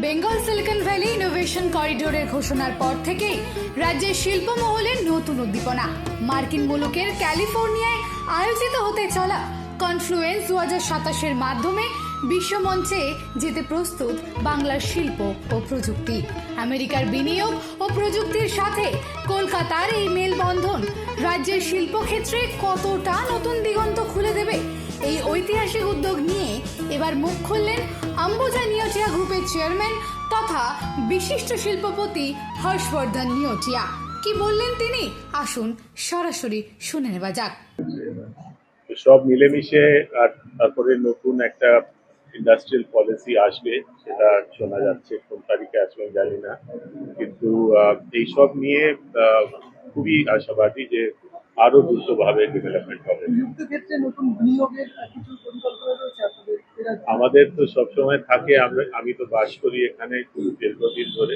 Bengal silicon valley innovation করিডোরের ঘোষণার পর থেকেই রাজ্যের শিল্প মহলের নতুন উদ্দীপনা। মার্কিন মুলুকের ক্যালিফোর্নিয়ায় আয়োজিত হতে চলা কনফ্লুয়েন্স 2027-এর মাধ্যমে বিশ্বমঞ্চে যেতে প্রস্তুত বাংলার শিল্প ও প্রযুক্তি। আমেরিকার বিনিয়োগ ও প্রযুক্তির সাথে কলকাতার এই মেলবন্ধন রাজ্যের শিল্পক্ষেত্রে কতটা নতুন দিগন্ত খুলে দেবে, এই ঐতিহাসিক উদ্যোগ নিয়ে এবার মুখ খুললেন অম্বুজা নিয়োটিয়া গ্রুপের চেয়ারম্যান তথা বিশিষ্ট শিল্পপতি হর্ষবর্ধন নিয়োটিয়া। কি বললেন তিনি, আসুন সরাসরি শুনে নেওয়া যাক। সব মিলেমিশে আর তারপরে নতুন একটা ইন্ডাস্ট্রিয়াল পলিসি আসবে, সেটা শোনা যাচ্ছে। কোন তারিখে আসবে জানি না, কিন্তু এইসব নিয়ে খুবই আশাবাদী যে আরো দ্রুতভাবে ডেভেলপমেন্ট হবে। আমাদের তো সবসময় থাকে, আমি তো বাস করি এখানে দীর্ঘদিন ধরে,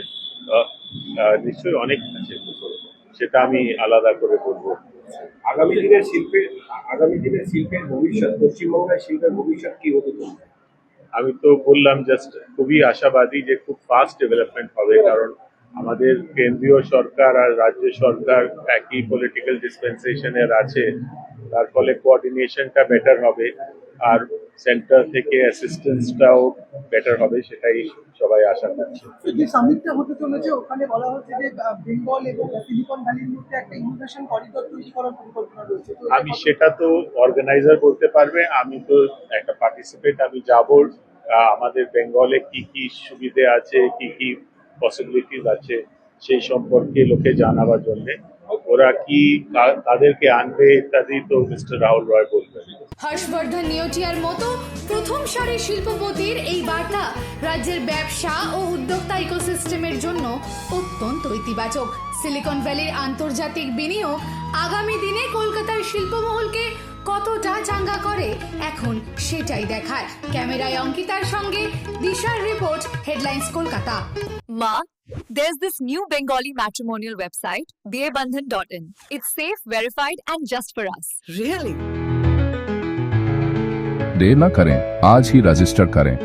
নিশ্চয়ই অনেক আছে, সেটা আমি আলাদা করে বলবো। আগামী দিনের শিল্পের ভবিষ্যৎ, পশ্চিমবঙ্গের শিল্পের ভবিষ্যৎ কি হতে চলেছে? আমি তো বললাম জাস্ট খুবই আশাবাদী যে খুব ফাস্ট ডেভেলপমেন্ট হবে, কারণ আমাদের কেন্দ্রীয় সরকার আর রাজ্য সরকার একই পলিটিক্যাল ডিসপেন্সেশনের আছে, তার ফলে কোঅর্ডিনেশনটা বেটার হবে আর সেন্টার থেকে অ্যাসিস্ট্যান্সটাও বেটার হবে, সেটাই সবাই আশা করছে। যে সামিটটা হতে চলেছে ওখানে বলা হচ্ছে যে বেঙ্গল এবং সিলিকন ভ্যালির মধ্যে একটা ইনোভেশন করিডোর তৈরি করার পরিকল্পনা রয়েছে। আমি সেটা তো অর্গানাইজার বলতে পারবে, আমি তো একটা পার্টিসিপেট, আমি যাব। আমাদের বেঙ্গলে কি কি সুবিধে আছে, কি কি পসিবিলিটিস আছে সেই সম্পর্কে লোকে জানাবার জন্য, ওরা কি তাদেরকে আনবে ইত্যাদি তো মিস্টার রাহুল রয় বলবেন। হর্ষবর্ধন নিয়োটিয়ার মতো প্রথম সারির শিল্পপতির এই বার্তা রাজ্যের ব্যবসা ও উদ্যোক্তা ইকোসিস্টেমের জন্য অত্যন্ত ইতিবাচক। সিলিকন ভ্যালির আন্তর্জাতিক বিনিয়োগ আগামী দিনে কলকাতার শিল্পমহলকে কতটা চাঙ্গা করে এখন সেটাই দেখার। ক্যামেরায় অঙ্কিতার সঙ্গে দিশার report, headlines Kolkata. Ma, there's this new Bengali matrimonial website, dearbandhan.in. It's safe, verified, and just for us. Really? देर न करें, आज ही रजिस्टर करें।